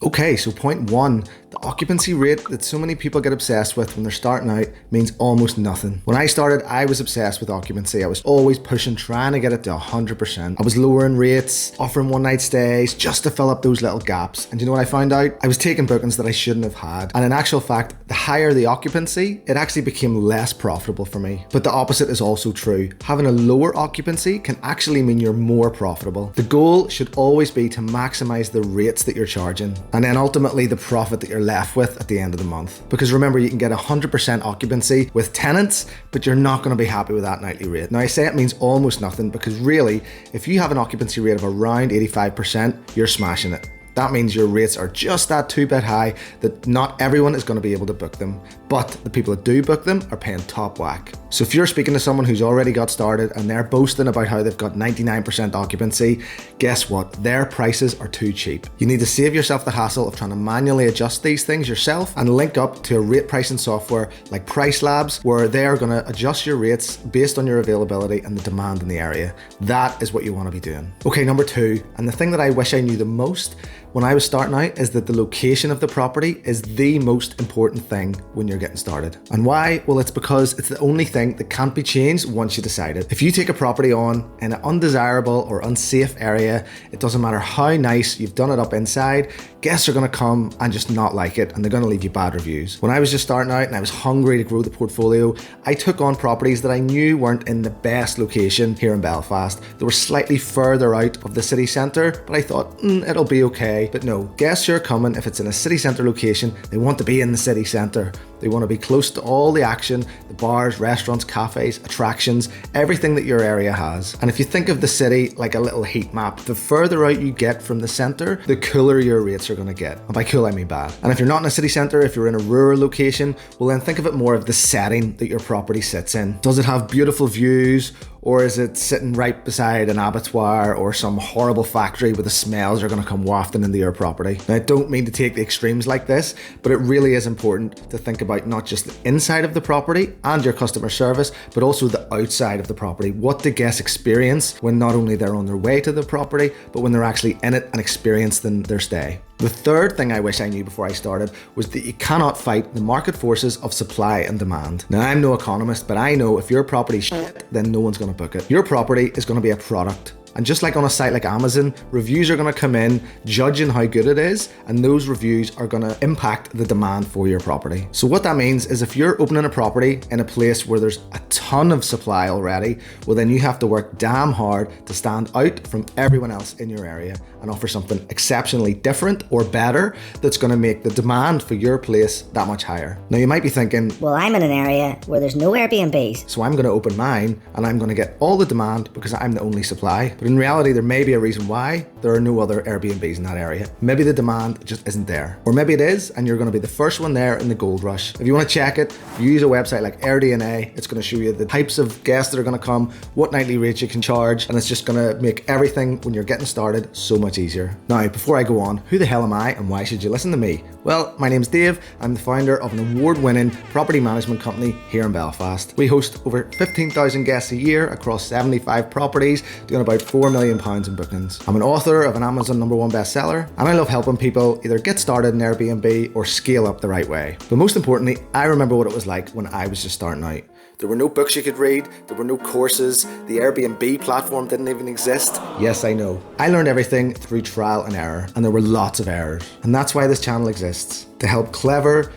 Okay, so point one, the occupancy rate that so many people get obsessed with when they're starting out means almost nothing. When I started, I was obsessed with occupancy. I was always pushing, trying to get it to 100%. I was lowering rates, offering one night stays just to fill up those little gaps. And you know what I found out? I was taking bookings that I shouldn't have had. And in actual fact, the higher the occupancy, it actually became less profitable for me. But the opposite is also true. Having a lower occupancy can actually mean you're more profitable. The goal should always be to maximize the rates that you're charging, and then ultimately the profit that you're left with at the end of the month. Because remember, you can get 100% occupancy with tenants, but you're not going to be happy with that nightly rate. Now I say it means almost nothing because really, if you have an occupancy rate of around 85%, you're smashing it. That means your rates are just that 2-bit high that not everyone is going to be able to book them, but the people that do book them are paying top whack. So if you're speaking to someone who's already got started and they're boasting about how they've got 99% occupancy, guess what? Their prices are too cheap. You need to save yourself the hassle of trying to manually adjust these things yourself and link up to a rate pricing software like Price Labs, where they are going to adjust your rates based on your availability and the demand in the area. That is what you want to be doing. Okay, number two, and the thing that I wish I knew the most when I was starting out, is that the location of the property is the most important thing when you're getting started. And why? Well, it's because it's the only thing that can't be changed once you decide it. If you take a property on in an undesirable or unsafe area, it doesn't matter how nice you've done it up inside, guests are going to come and just not like it, and they're going to leave you bad reviews. When I was just starting out and I was hungry to grow the portfolio, I took on properties that I knew weren't in the best location here in Belfast. They were slightly further out of the city centre, but I thought, it'll be okay. But no, guests who are coming, if it's in a city centre location, they want to be in the city centre. They want to be close to all the action, the bars, restaurants, cafes, attractions, everything that your area has. And if you think of the city like a little heat map, the further out you get from the centre, the cooler your rates are going to get. And by cool, I mean bad. And if you're not in a city centre, if you're in a rural location, well then think of it more of the setting that your property sits in. Does it have beautiful views? Or is it sitting right beside an abattoir or some horrible factory where the smells are going to come wafting into your property? Now, I don't mean to take the extremes like this, but it really is important to think about not just the inside of the property and your customer service, but also the outside of the property. What the guests experience when not only they're on their way to the property, but when they're actually in it and experiencing their stay. The third thing I wish I knew before I started was that you cannot fight the market forces of supply and demand. Now, I'm no economist, but I know if your property's shit, then no one's going to book it. Your property is going to be a product. And just like on a site like Amazon, reviews are going to come in judging how good it is, and those reviews are going to impact the demand for your property. So what that means is if you're opening a property in a place where there's a ton of supply already, well then you have to work damn hard to stand out from everyone else in your area and offer something exceptionally different or better that's going to make the demand for your place that much higher. Now you might be thinking, well, I'm in an area where there's no Airbnbs, so I'm going to open mine and I'm going to get all the demand because I'm the only supply. But in reality, there may be a reason why there are no other Airbnbs in that area. Maybe the demand just isn't there. Or maybe it is, and you're going to be the first one there in the gold rush. If you want to check it, you use a website like Airbnb. It's going to show you the types of guests that are going to come, what nightly rates you can charge, and it's just going to make everything when you're getting started so much easier. Now, before I go on, who the hell am I and why should you listen to me? Well, my name's Dave. I'm the founder of an award-winning property management company here in Belfast. We host over 15,000 guests a year across 75 properties, doing about £4 million in bookings. I'm an author of an Amazon #1 bestseller, and I love helping people either get started in Airbnb or scale up the right way. But most importantly, I remember what it was like when I was just starting out. There were no books you could read, there were no courses, the Airbnb platform didn't even exist. Yes, I know. I learned everything through trial and error, and there were lots of errors. And that's why this channel exists, to help clever,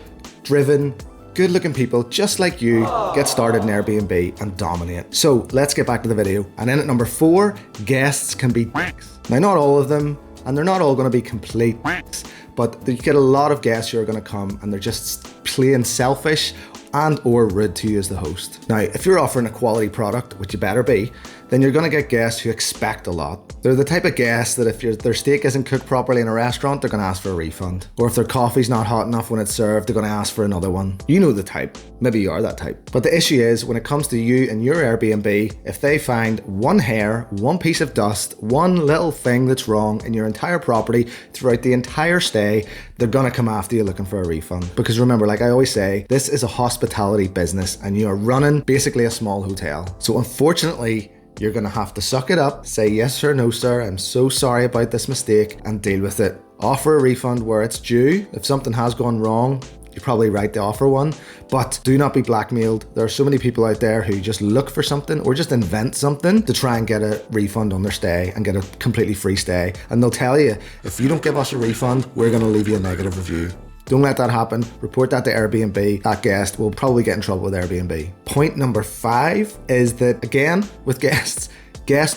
driven, good-looking people just like you get started in Airbnb and dominate. So let's get back to the video. And in at number 4, guests can be dicks. Now, not all of them, and they're not all going to be complete dicks, but you get a lot of guests who are going to come and they're just plain selfish and or rude to you as the host. Now, if you're offering a quality product, which you better be, then you're going to get guests who expect a lot. They're the type of guests that if their steak isn't cooked properly in a restaurant, they're going to ask for a refund. Or if their coffee's not hot enough when it's served, they're going to ask for another one. You know the type. Maybe you are that type. But the issue is, when it comes to you and your Airbnb, if they find one hair, one piece of dust, one little thing that's wrong in your entire property throughout the entire stay, they're going to come after you looking for a refund. Because remember, like I always say, this is a hospitality business and you are running basically a small hotel. So unfortunately, you're going to have to suck it up, say yes sir, no sir, I'm so sorry about this mistake, and deal with it. Offer a refund where it's due. If something has gone wrong, you're probably right to offer one, but do not be blackmailed. There are so many people out there who just look for something or just invent something to try and get a refund on their stay and get a completely free stay. And they'll tell you, if you don't give us a refund, we're going to leave you a negative review. Don't let that happen. Report that to Airbnb. That guest will probably get in trouble with Airbnb. Point number 5 is that, again, with guests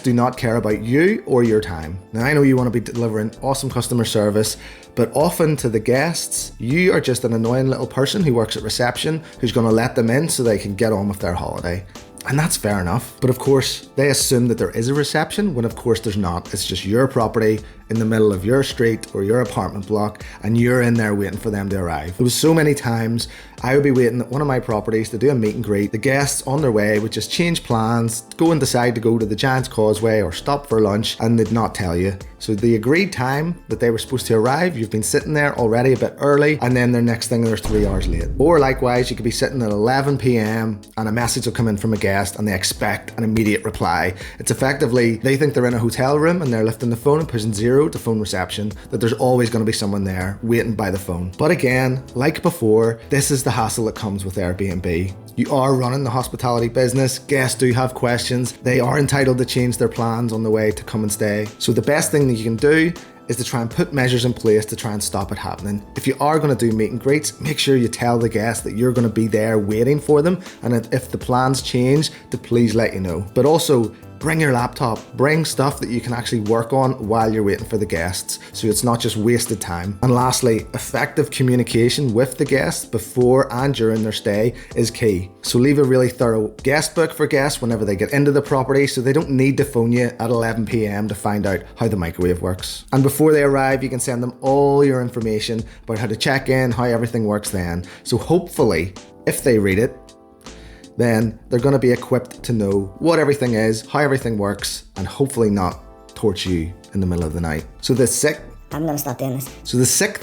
do not care about you or your time. Now, I know you want to be delivering awesome customer service, but often to the guests, you are just an annoying little person who works at reception who's going to let them in so they can get on with their holiday. And that's fair enough. But of course, they assume that there is a reception when of course there's not. It's just your property in the middle of your street or your apartment block, and you're in there waiting for them to arrive. There was so many times I would be waiting at one of my properties to do a meet and greet. The guests on their way would just change plans, go and decide to go to the Giant's Causeway or stop for lunch, and they'd not tell you. So the agreed time that they were supposed to arrive, you've been sitting there already a bit early, and then the next thing they're 3 hours late. Or likewise, you could be sitting at 11 p.m. and a message will come in from a guest and they expect an immediate reply. It's effectively, they think they're in a hotel room and they're lifting the phone and pushing 0 to phone reception, that there's always going to be someone there waiting by the phone. But again, like before, this is the hassle that comes with Airbnb. You are running the hospitality business, guests do have questions, they are entitled to change their plans on the way to come and stay. So the best thing that you can do is to try and put measures in place to try and stop it happening. If you are going to do meet and greets, make sure you tell the guests that you're going to be there waiting for them, and that if the plans change, to please let you know. But also, bring your laptop, bring stuff that you can actually work on while you're waiting for the guests, so it's not just wasted time. And lastly, effective communication with the guests before and during their stay is key. So leave a really thorough guest book for guests whenever they get into the property, so they don't need to phone you at 11 p.m. to find out how the microwave works. And before they arrive, you can send them all your information about how to check in, how everything works then. So hopefully, if they read it, then they're going to be equipped to know what everything is, how everything works, and hopefully not torch you in the middle of the night. So the sixth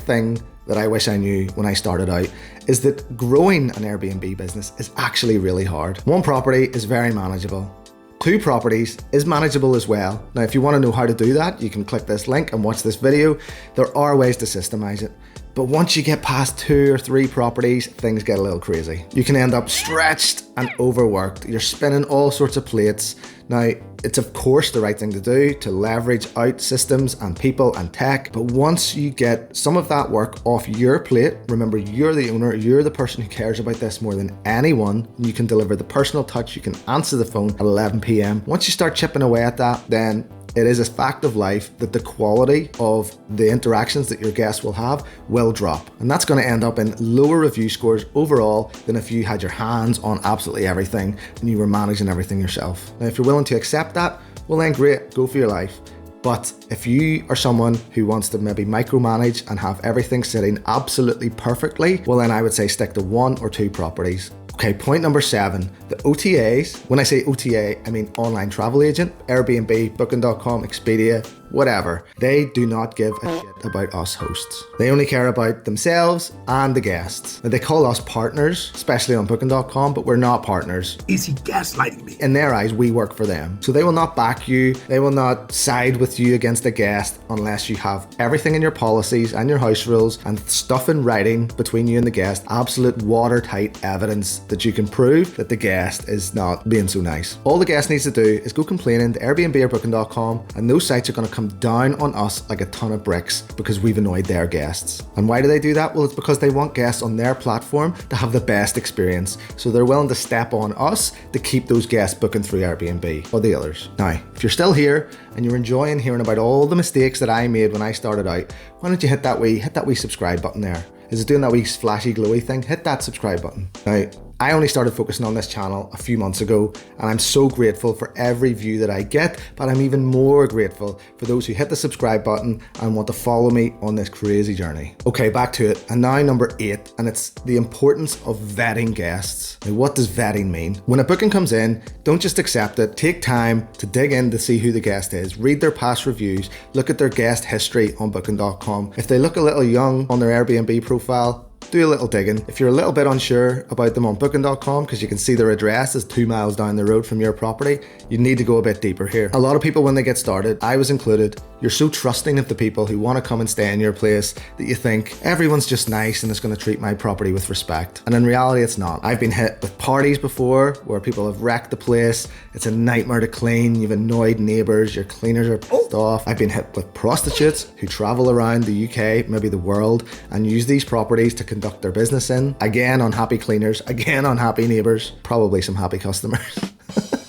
thing that I wish I knew when I started out is that growing an Airbnb business is actually really hard. 1 property is very manageable. 2 properties is manageable as well. Now, if you want to know how to do that, you can click this link and watch this video. There are ways to systemize it. But once you get past 2 or 3 properties, things get a little crazy. You can end up stretched and overworked. You're spinning all sorts of plates. Now, it's of course the right thing to do to leverage out systems and people and tech, but once you get some of that work off your plate, remember you're the owner, you're the person who cares about this more than anyone, and you can deliver the personal touch, you can answer the phone at 11 p.m. Once you start chipping away at that, then it is a fact of life that the quality of the interactions that your guests will have will drop. And that's going to end up in lower review scores overall than if you had your hands on absolutely everything and you were managing everything yourself. Now, if you're willing to accept that, well then great, go for your life. But if you are someone who wants to maybe micromanage and have everything sitting absolutely perfectly, well then I would say stick to 1 or 2 properties. Okay, point number 7, the OTAs. When I say OTA, I mean online travel agent, Airbnb, Booking.com, Expedia, whatever. They do not give a shit about us hosts. They only care about themselves and the guests. Now, they call us partners, especially on Booking.com, but we're not partners. Is he gaslighting me? In their eyes, we work for them. So they will not back you. They will not side with you against a guest unless you have everything in your policies and your house rules and stuff in writing between you and the guest, absolute watertight evidence that you can prove that the guest is not being so nice. All the guest needs to do is go complaining to Airbnb or Booking.com, and those sites are going to come down on us like a ton of bricks because we've annoyed their guests. And why do they do that? Well, it's because they want guests on their platform to have the best experience. So they're willing to step on us to keep those guests booking through Airbnb or the others. Now, if you're still here and you're enjoying hearing about all the mistakes that I made when I started out, why don't you hit that wee subscribe button there? Is it doing that wee flashy glowy thing? Hit that subscribe button. Now, I only started focusing on this channel a few months ago, and I'm so grateful for every view that I get, but I'm even more grateful for those who hit the subscribe button and want to follow me on this crazy journey. Okay, back to it. And now number 8, and it's the importance of vetting guests. Now, what does vetting mean? When a booking comes in, don't just accept it. Take time to dig in to see who the guest is, read their past reviews, look at their guest history on Booking.com. If they look a little young on their Airbnb profile, do a little digging. If you're a little bit unsure about them on booking.com, because you can see their address is 2 miles down the road from your property, you need to go a bit deeper here. A lot of people, when they get started, I was included, you're so trusting of the people who want to come and stay in your place that you think everyone's just nice and is going to treat my property with respect. And in reality, it's not. I've been hit with parties before where people have wrecked the place. It's a nightmare to clean. You've annoyed neighbours. Your cleaners are pissed off. I've been hit with prostitutes who travel around the UK, maybe the world, and use these properties to conduct their business in. Again, unhappy cleaners. Again, unhappy neighbours. Probably some happy customers.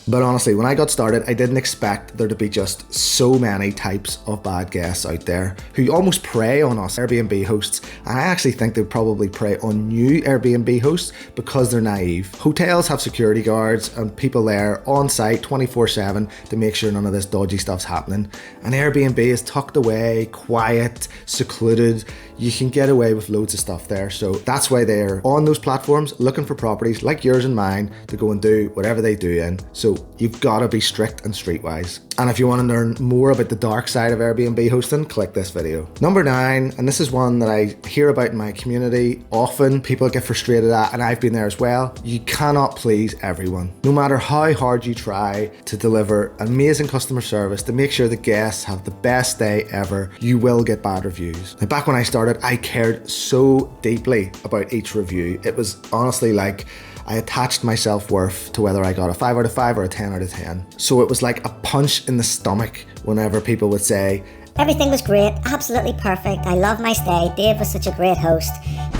But honestly, when I got started, I didn't expect there to be just so many types of bad guests out there who almost prey on us Airbnb hosts. And I actually think they probably prey on new Airbnb hosts because they're naive. Hotels have security guards and people there on site 24/7 to make sure none of this dodgy stuff's happening. And Airbnb is tucked away, quiet, secluded. You can get away with loads of stuff there. So that's why they're on those platforms looking for properties like yours and mine to go and do whatever they do in. So you've got to be strict and streetwise. And if you want to learn more about the dark side of Airbnb hosting, click this video. Number 9, and this is one that I hear about in my community often, people get frustrated at, and I've been there as well. You cannot please everyone. No matter how hard you try to deliver amazing customer service to make sure the guests have the best day ever, you will get bad reviews. Now, back when I started, I cared so deeply about each review. It was honestly like I attached my self-worth to whether I got a 5 out of 5 or a 10 out of 10. So it was like a punch in the stomach whenever people would say, Everything was great, absolutely perfect. I love my stay. Dave was such a great host.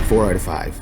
4 out of 5.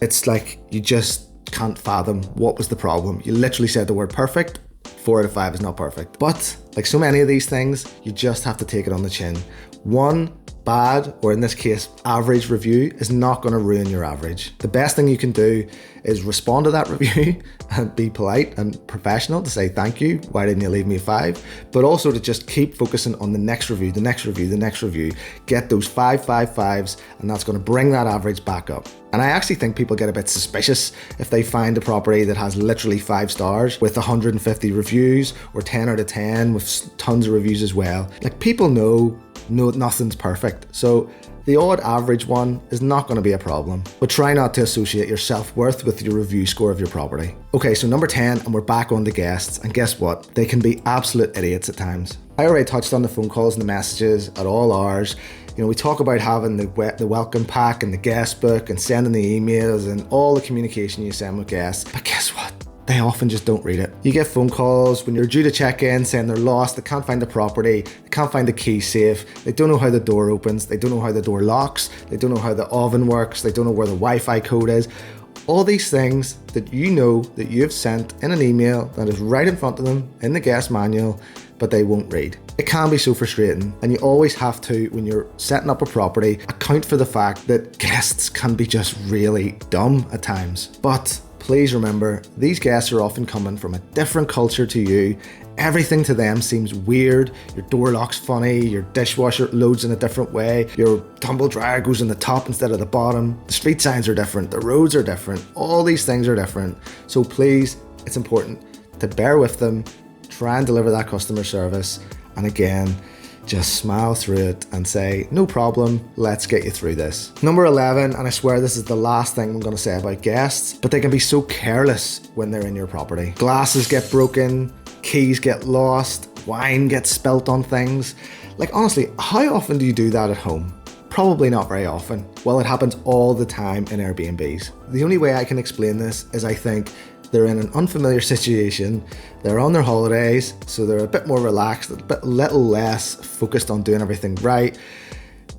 It's like you just can't fathom what was the problem. You literally said the word perfect. 4 out of 5 is not perfect. But like so many of these things, you just have to take it on the chin. One bad, or in this case, average review is not going to ruin your average. The best thing you can do is respond to that review and be polite and professional to say thank you, why didn't you leave me a 5? But also to just keep focusing on the next review, the next review, the next review. Get those 5, 5, 5s, and that's going to bring that average back up. And I actually think people get a bit suspicious if they find a property that has literally 5 stars with 150 reviews or 10 out of 10 with tons of reviews as well. Like, people know nothing's perfect. So the odd average one is not going to be a problem, but try not to associate your self-worth with your review score of your property. Okay, so number 10, and we're back on the guests, and guess what? They can be absolute idiots at times. I already touched on the phone calls and the messages at all hours. You know, we talk about having the welcome pack and the guest book and sending the emails and all the communication you send with guests, but guess what? They often just don't read it. You get phone calls when you're due to check in saying they're lost, they can't find the property, they can't find the key safe, they don't know how the door opens, they don't know how the door locks, they don't know how the oven works, they don't know where the Wi-Fi code is. All these things that you know that you've sent in an email that is right in front of them in the guest manual, but they won't read. It can be so frustrating, and you always have to, when you're setting up a property, account for the fact that guests can be just really dumb at times. But please remember, these guests are often coming from a different culture to you. Everything to them seems weird. Your door lock's funny, your dishwasher loads in a different way, your tumble dryer goes in the top instead of the bottom, the street signs are different, the roads are different, all these things are different. So please, it's important to bear with them, try and deliver that customer service, and again, just smile through it and say, no problem, let's get you through this. Number 11, and I swear this is the last thing I'm going to say about guests, but they can be so careless when they're in your property. Glasses get broken, keys get lost, wine gets spilt on things. Like, honestly, how often do you do that at home? Probably not very often. Well, it happens all the time in Airbnbs. The only way I can explain this is I think they're in an unfamiliar situation, they're on their holidays, so they're a bit more relaxed, a little less focused on doing everything right,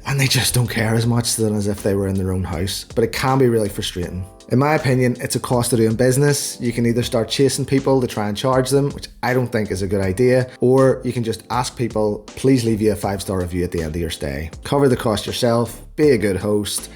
and they just don't care as much than as if they were in their own house. But it can be really frustrating. In my opinion, it's a cost of doing business. You can either start chasing people to try and charge them, which I don't think is a good idea, or you can just ask people, please leave you a 5-star review at the end of your stay. Cover the cost yourself, be a good host,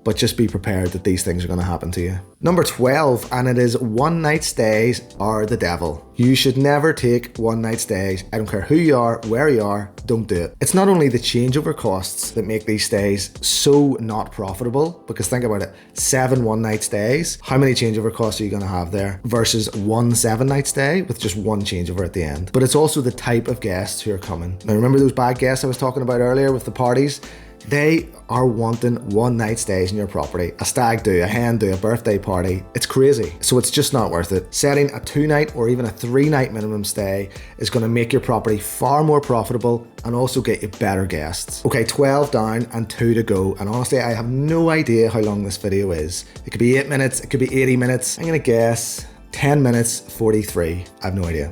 but just be prepared that these things are going to happen to you. Number 12, and it is one night stays are the devil. You should never take one night stays. I don't care who you are, where you are, don't do it. It's not only the changeover costs that make these stays so not profitable, because think about it, 7 one-night stays, how many changeover costs are you going to have there versus 1 7-night stay with just 1 changeover at the end? But it's also the type of guests who are coming. Now remember those bad guests I was talking about earlier with the parties? They are wanting one night stays in your property, a stag do, a hen do, a birthday party. It's crazy. So it's just not worth it. Setting a 2-night or even a 3-night minimum stay is going to make your property far more profitable and also get you better guests. Okay, 12 down and 2 to go. And honestly, I have no idea how long this video is. It could be 8 minutes, it could be 80 minutes. I'm gonna guess 10 minutes 43. I have no idea.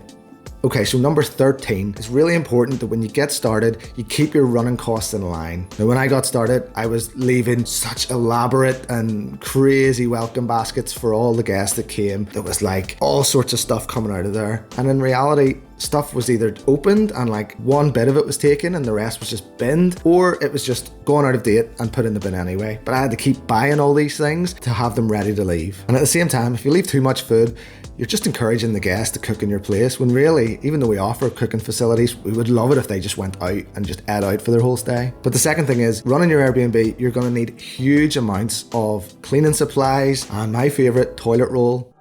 Okay, so number 13, it's really important that when you get started, you keep your running costs in line. Now, when I got started, I was leaving such elaborate and crazy welcome baskets for all the guests that came. There was like all sorts of stuff coming out of there. And in reality, stuff was either opened and like one bit of it was taken and the rest was just binned, or it was just going out of date and put in the bin anyway. But I had to keep buying all these things to have them ready to leave. And at the same time, if you leave too much food, you're just encouraging the guests to cook in your place, when really, even though we offer cooking facilities, we would love it if they just went out and just ate out for their whole stay. But the second thing is, running your Airbnb, you're gonna need huge amounts of cleaning supplies and my favorite, toilet roll.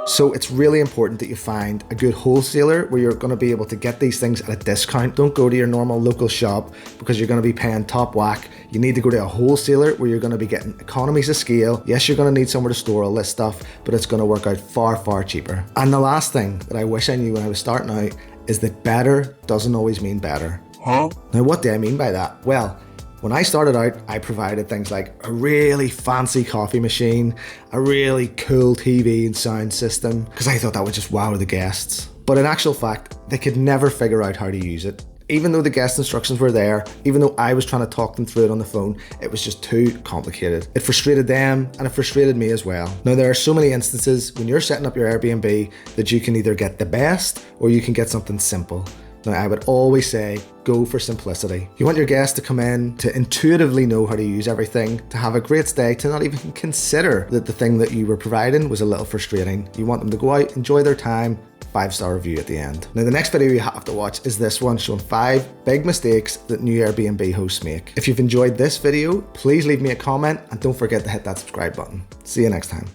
So it's really important that you find a good wholesaler where you're going to be able to get these things at a discount. Don't go to your normal local shop because you're going to be paying top whack. You need to go to a wholesaler where you're going to be getting economies of scale. Yes, you're going to need somewhere to store all this stuff, but it's going to work out far, far cheaper. And the last thing that I wish I knew when I was starting out is that better doesn't always mean better. Huh? Now, what do I mean by that? Well, when I started out, I provided things like a really fancy coffee machine, a really cool TV and sound system, because I thought that would just wow the guests. But in actual fact, they could never figure out how to use it. Even though the guest instructions were there, even though I was trying to talk them through it on the phone, it was just too complicated. It frustrated them and it frustrated me as well. Now, there are so many instances when you're setting up your Airbnb that you can either get the best or you can get something simple. Now, I would always say, go for simplicity. You want your guests to come in to intuitively know how to use everything, to have a great stay, to not even consider that the thing that you were providing was a little frustrating. You want them to go out, enjoy their time, 5-star review at the end. Now, the next video you have to watch is this one showing 5 big mistakes that new Airbnb hosts make. If you've enjoyed this video, please leave me a comment and don't forget to hit that subscribe button. See you next time.